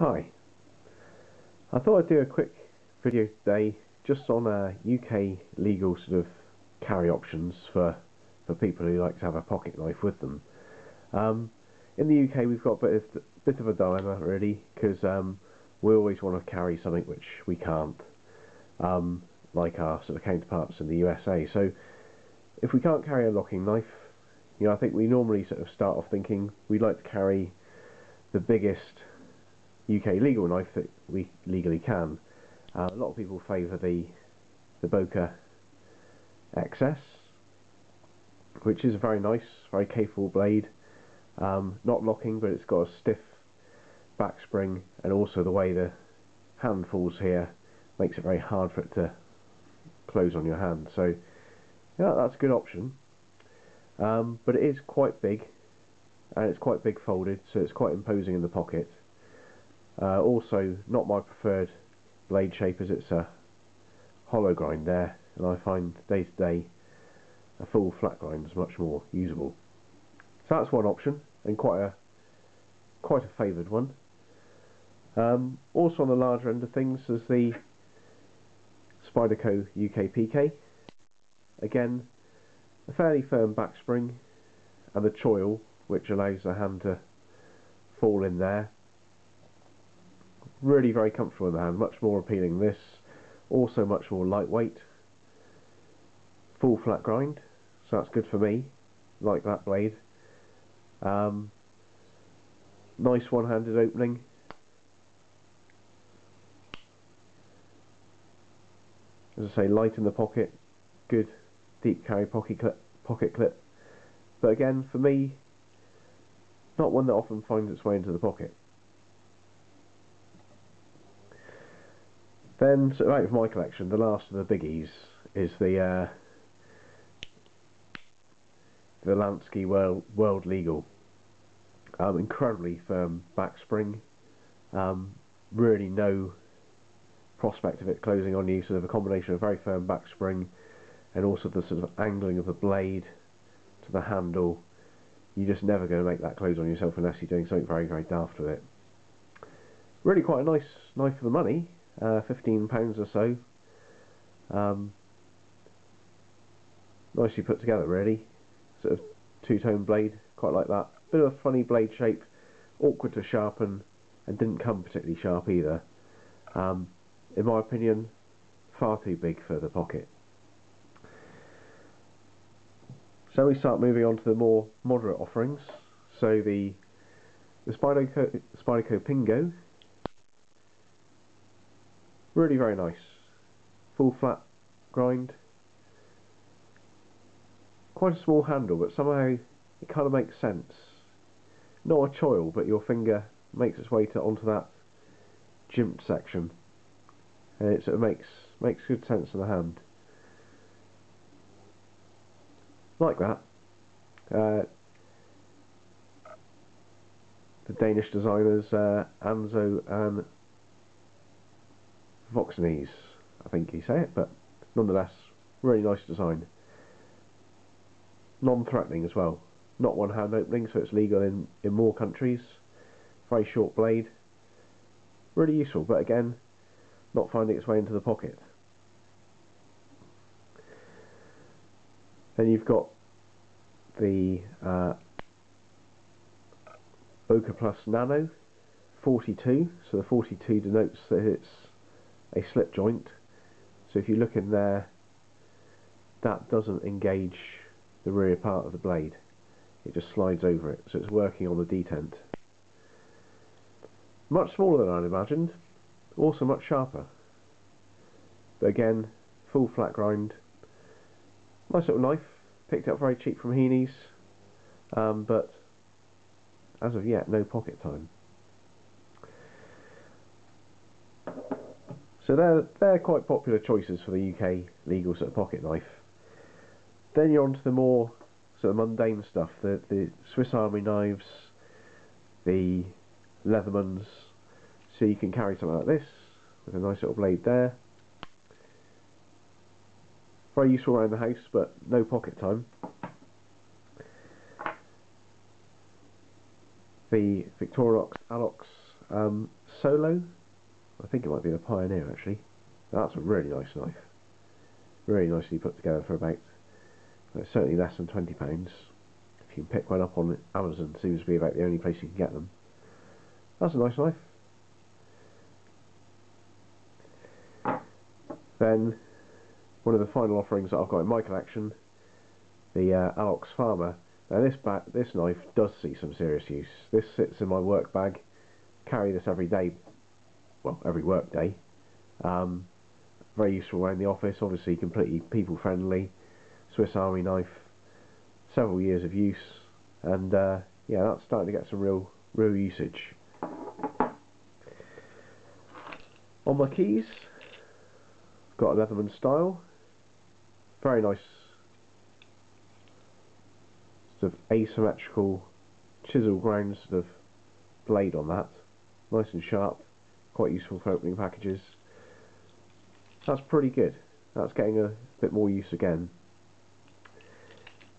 Hi, I thought I'd do a quick video today just on UK legal sort of carry options for people who like to have a pocket knife with them. In the UK we've got a bit of a dilemma really, because we always want to carry something which we can't, like our sort of counterparts in the USA. So if we can't carry a locking knife, I think we normally sort of start off thinking we'd like to carry the biggest UK legal knife that we legally can. A lot of people favour the Boker XS, which is a very nice, very capable blade. Not locking, but it's got a stiff back spring, and also the way the hand falls here makes it very hard for it to close on your hand. So yeah, that's a good option. But it is quite big, and it's quite big folded, so it's quite imposing in the pocket. Also, not my preferred blade shape, as it's a hollow grind there, and I find day to day a full flat grind is much more usable. So that's one option, and quite a favoured one. Also on the larger end of things is the Spyderco UKPK. Again, a fairly firm back spring, and the choil which allows the hand to fall in there. Really very comfortable in the hand, much more appealing than this. Also much more lightweight. Full flat grind, so that's good for me. Like that blade. Nice one-handed opening. As I say, light in the pocket. Good deep carry pocket clip. But again, for me, not one that often finds its way into the pocket. Then, sort of out of my collection, the last of the biggies is the Lansky World Legal. Incredibly firm back spring. Really no prospect of it closing on you. Sort of a combination of very firm back spring and also the sort of angling of the blade to the handle. You're just never going to make that close on yourself unless you're doing something very, very daft with it. Really quite a nice knife for the money. £15 or so. Nicely put together really. Sort of two-tone blade, quite like that. Bit of a funny blade shape, awkward to sharpen, and didn't come particularly sharp either. In my opinion, far too big for the pocket. So we start moving on to the more moderate offerings. So the Spyderco Pingo. Really very nice. Full flat grind. Quite a small handle, but somehow it kind of makes sense. Not a choil, but your finger makes its way onto that jimped section, and it sort of makes good sense in the hand. Like that. The Danish designers Anzo and Voxnese, I think you say it, but nonetheless, really nice design. Non-threatening as well. Not one hand opening, so it's legal in more countries. Very short blade. Really useful, but again, not finding its way into the pocket. Then you've got the Boker Plus Nano 42, so the 42 denotes that it's a slip joint, so if you look in there, that doesn't engage the rear part of the blade, it just slides over it, so it's working on the detent. Much smaller than I'd imagined, also much sharper, but again, full flat grind. Nice little knife, picked up very cheap from Heaney's, but as of yet, no pocket time. So they're quite popular choices for the UK legal sort of pocket knife. Then you're on to the more sort of mundane stuff, the Swiss Army knives, the Leathermans. So you can carry something like this with a nice little blade there. Very useful around the house, but no pocket time. The Victorinox Solo. I think it might be the Pioneer actually. That's a really nice knife. Really nicely put together for about, certainly less than £20. If you can pick one up on Amazon, seems to be about the only place you can get them. That's a nice knife. Then, one of the final offerings that I've got in my collection, the Alox Farmer. Now this knife does see some serious use. This sits in my work bag. Carry this every day, well, every work day. Very useful around the office, obviously completely people friendly. Swiss Army knife, several years of use, and yeah, that's starting to get some real usage. On my keys, got a Leatherman Style, very nice sort of asymmetrical chisel ground sort of blade on that, nice and sharp, quite useful for opening packages. That's pretty good. That's getting a bit more use again.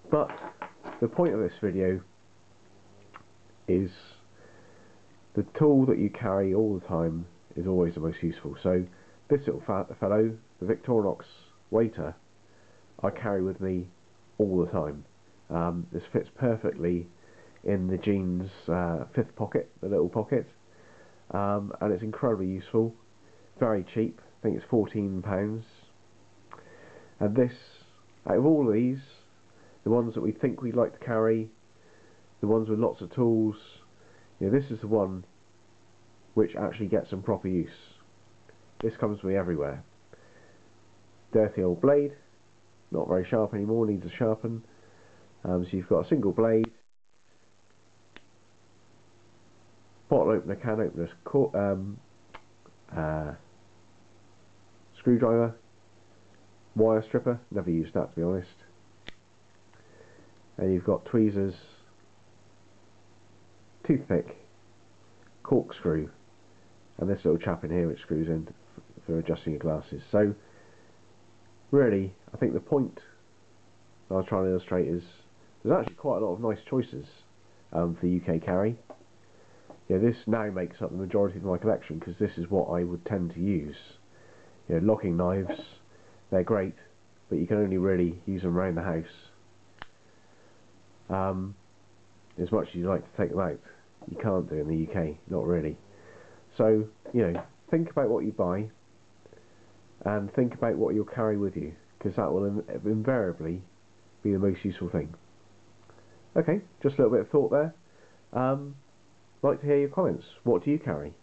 But the point of this video is the tool that you carry all the time is always the most useful. So this little fellow, the Victorinox Waiter, I carry with me all the time. This fits perfectly in the jeans fifth pocket, the little pocket, and it's incredibly useful, very cheap. I think it's £14. And this, out of all of these, the ones that we think we'd like to carry, the ones with lots of tools, you know, this is the one which actually gets some proper use. This comes with me everywhere. Dirty old blade, not very sharp anymore, needs to sharpen. So you've got a single blade, bottle opener, can opener, screwdriver, wire stripper, never used that to be honest. And you've got tweezers, toothpick, corkscrew, and this little chap in here which screws in for adjusting your glasses. So really, I think the point I was trying to illustrate is there's actually quite a lot of nice choices for UK carry. Yeah, this now makes up the majority of my collection because this is what I would tend to use. You know, locking knives, they're great, but you can only really use them around the house. As much as you like to take them out, you can't do in the UK, not really. So, you know, think about what you buy and think about what you'll carry with you, because that will invariably be the most useful thing. Okay, just a little bit of thought there. Like to hear your comments. What do you carry?